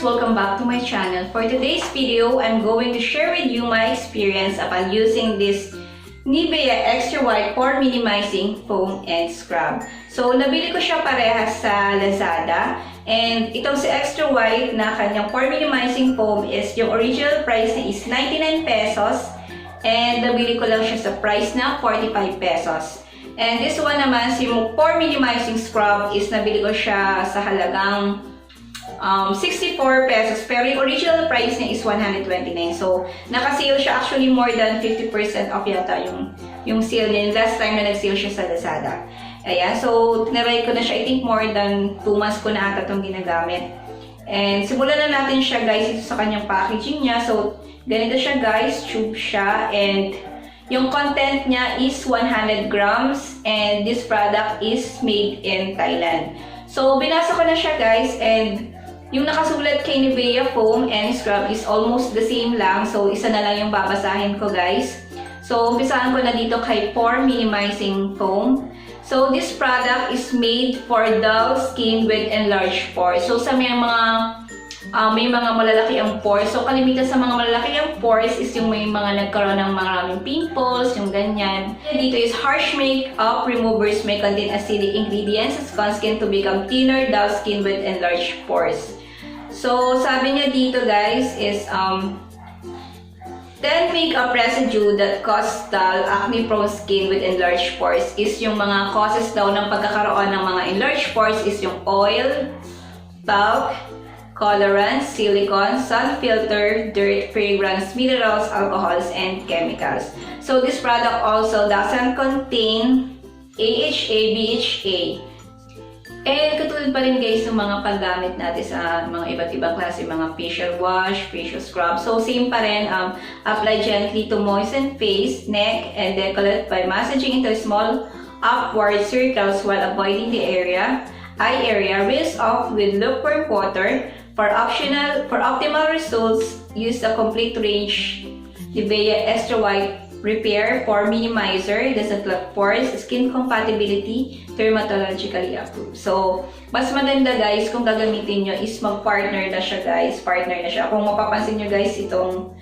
Welcome back to my channel. For today's video, I'm going to share with you my experience upon using this Nivea Extra White Pore Minimizing Foam and Scrub. So, nabili ko siya parehas sa Lazada. And itong si Extra White na kanyang Pore Minimizing Foam is yung original price na is 99 pesos. And nabili ko lang siya sa price na 45 pesos. And this one naman, si Pore Minimizing Scrub is nabili ko siya sa halagang 64 pesos, pero yung original price niya is 129. So, naka-sale siya, actually more than 50% off yata yung sale niya, yung last time na nag-sale siya sa Lazada. Ayan, so, tinry ko na siya, I think more than 2 months ko na ata itong ginagamit. And, simulan na natin siya guys, ito sa kanyang packaging niya. So, ganito siya guys, tube siya, and yung content niya is 100 grams, and this product is made in Thailand. So, binasa ko na siya guys, and yung nakasulat kay Nivea Foam and Scrub is almost the same lang. So, isa na lang yung babasahin ko guys. So, umpisahan ko na dito kay Pore Minimizing Foam. So, this product is made for dull skin with enlarged pores. So, sa may mga malalaki ang pores. So, kalimitan sa mga malalaki ang pores is yung may mga nagkaroon ng maraming pimples, yung ganyan. Dito is harsh makeup removers may contain acidic ingredients as cause skin to become thinner, dull skin with enlarged pores. So, sabi niya dito guys is 10 makeup residue that cause dull, acne-prone skin with enlarged pores is yung mga causes daw ng pagkakaroon ng mga enlarged pores is yung oil, talc, colorants, silicone, sun filter, dirt, fragrance, minerals, alcohols, and chemicals. So, this product also doesn't contain AHA, BHA. And katulad pa rin guys ng mga paggamit natin sa mga iba't ibang klase, mga facial wash, facial scrub. So same pa rin, apply gently to moisten face, neck, and décolleté by massaging into small upward circles while avoiding the eye area. Rinse off with lukewarm water. For optimal results, use the complete range Nivea Extra White Repair Pore Minimizer, doesn't block pores, skin compatibility, dermatologically approved. So, mas maganda guys kung gagamitin nyo is mag-partner na siya guys. Partner na siya. Kung mapapansin nyo guys, itong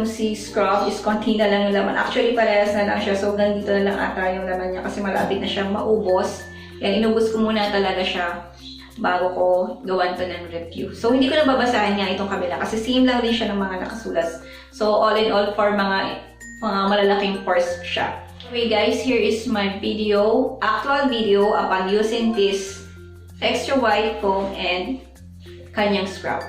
si scrub is konti na lang yung laman. Actually, parehas na lang siya. So, ganito na lang ata yung laman niya kasi malapit na siyang maubos. Yan, inubos ko muna talaga siya bago ko gawan to ng review. So, hindi ko na babasahin nga itong kabila kasi same lang din siya ng mga nakasulas. So, all in all, for mga malalaking pores siya. Okay guys, here is my actual video upon using this Extra White Foam and kanyang scrub.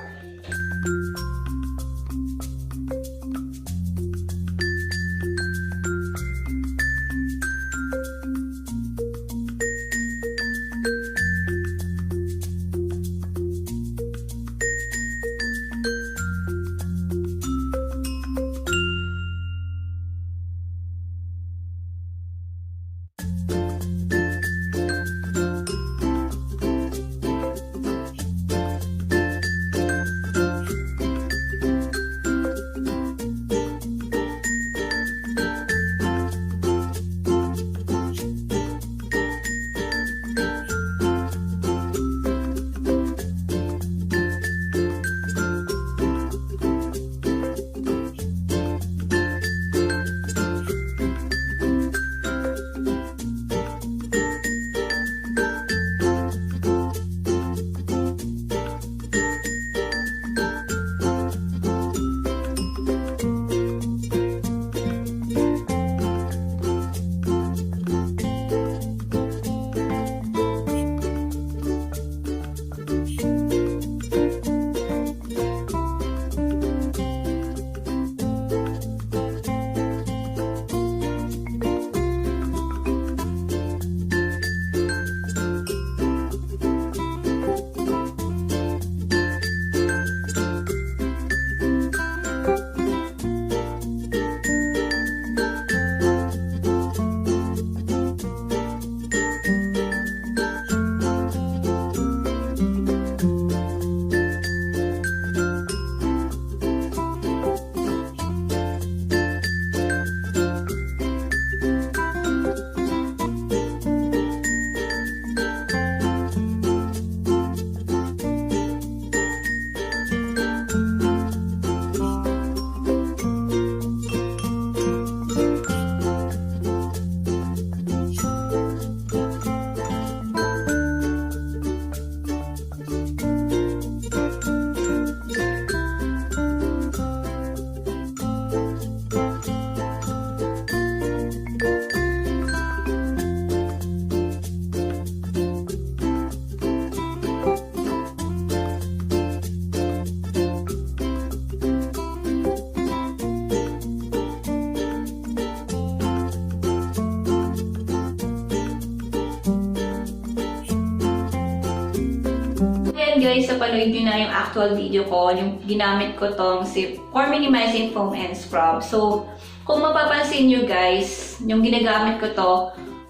guys, napanood nyo na yung actual video ko, yung ginamit ko tong si Pore Minimizing Foam and Scrub. So, kung mapapansin nyo guys, yung ginagamit ko to,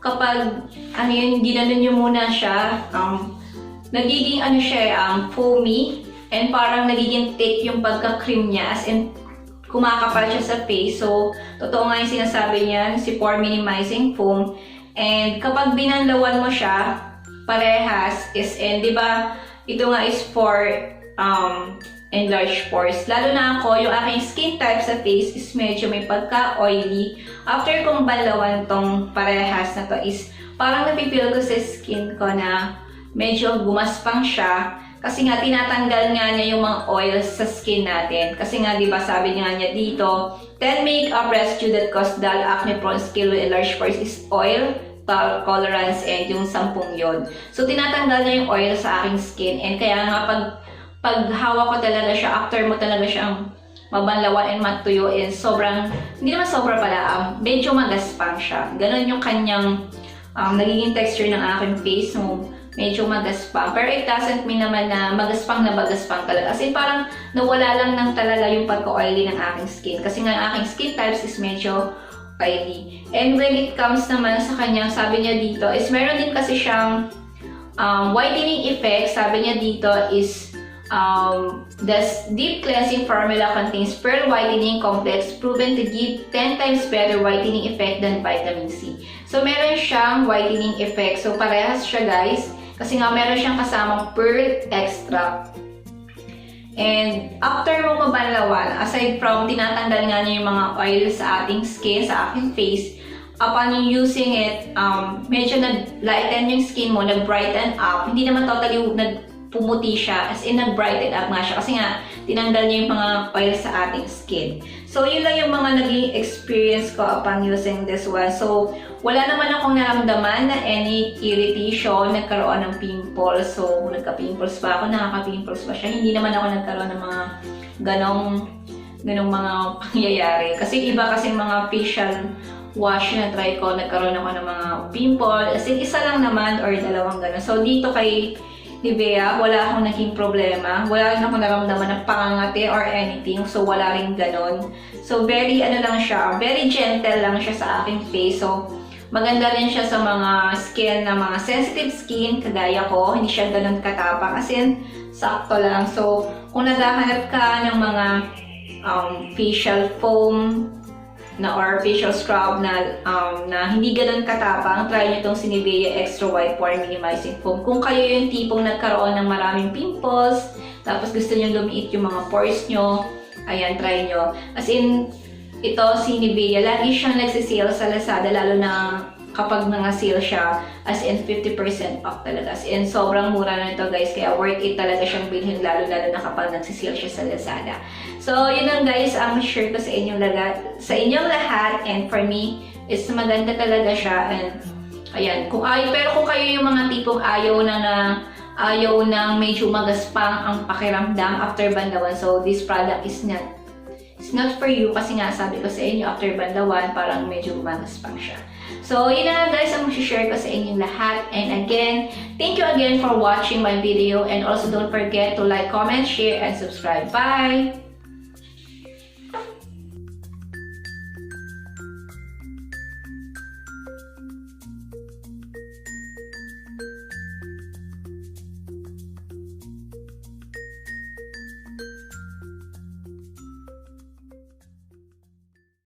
kapag ginanon nyo muna siya, nagiging foamy, and parang nagiging thick yung pagka-cream niya, as in, kumakapal siya sa face. So, totoo nga yung sinasabi niyan, si Pore Minimizing Foam. And kapag binanlawan mo siya, parehas is, and di ba, ito nga is for enlarged pores. Lalo na ako, yung aking skin type sa face is medyo may pagka-oily. After kong banlawan tong parehas na to is, parang napipil ko sa skin ko na medyo gumaspang siya. Kasi nga, tinatanggal nga niya yung mga oils sa skin natin. Kasi nga, di ba, sabi nga niya dito, 10 makeup residue that cause dull, acne-prone skin with enlarged pores is oil, tolerance, and yung 10 yun. So, tinatanggal niya yung oil sa aking skin. And kaya nga, pag hawak ko talaga siya, after mo talaga siyang mabanlawan and matuyuin, sobrang, hindi naman sobra pala, medyo magaspang siya. Ganon yung kanyang nagiging texture ng aking face. So, medyo magaspang. Pero it doesn't mean naman na magaspang talaga. Kasi parang nawala lang ng talaga yung pagka-oily ng aking skin. Kasi nga ang aking skin types is medyo oily. And when it comes naman sa kanya, sabi niya dito, is meron din kasi siyang whitening effect. Sabi niya dito is the deep cleansing formula contains pearl whitening complex proven to give 10 times better whitening effect than vitamin C. So, meron siyang whitening effect. So, parehas siya guys. Kasi nga, meron siyang kasamang pearl extract. And after mo mabanlawan, aside from tinatanggal nga niya yung mga oil sa ating skin, sa aking face, upon using it, medyo nag-lighten yung skin mo, nag-brighten up. Hindi naman totally nagpumuti siya, as in nag-brighten up nga siya. Kasi nga, tinanggal niya yung mga oil sa ating skin. So, yun lang yung mga naging experience ko upon using this one. So, wala naman akong naramdaman na any irritation, nagkaroon ng pimples. So, nagka-pimples ba ako, nakaka-pimples ba siya? Hindi naman ako nagkaroon ng mga ganong mga pangyayari. Kasi iba kasi mga facial wash na try ko, nagkaroon ako ng mga pimples. As in, isa lang naman or dalawang ganon. So, dito kay Nivea, wala akong naging problema. Wala rin akong naramdaman ng pangangati or anything. So, wala rin ganon. So, very lang siya. Very gentle lang siya sa aking face. So, maganda rin siya sa mga skin na mga sensitive skin, kagaya ko. Hindi siya ganon katapang. As in, sakto lang. So, kung naghahanap ka ng mga facial foam or facial scrub na hindi ganun katapang, try nyo itong si Nivea Extra White Pore Minimizing Foam. Kung kayo yung tipong nagkaroon ng maraming pimples, tapos gusto nyo lumiit yung mga pores nyo, ayan, try nyo. As in, ito si Nivea, lagi siyang nagsisale sa Lazada, lalo na kapag nanga-sale siya, as in 50% off talaga. As in, sobrang mura na ito guys, kaya worth it talaga siyang bilhin, lalo na kapag nagsisale siya sa Lazada. So, yun lang guys, ang share ko sa inyong lahat, and for me, is maganda talaga siya, and ayan, pero kung kayo yung mga tipong ayaw na medyo magaspang ang pakiramdam after banlawan, so this product is not for you, kasi nga sabi ko sa inyo, after banlawan, parang medyo magaspang siya. So, yun na guys ang share ko sa inyong lahat. And again, thank you again for watching my video. And also don't forget to like, comment, share, and subscribe. Bye!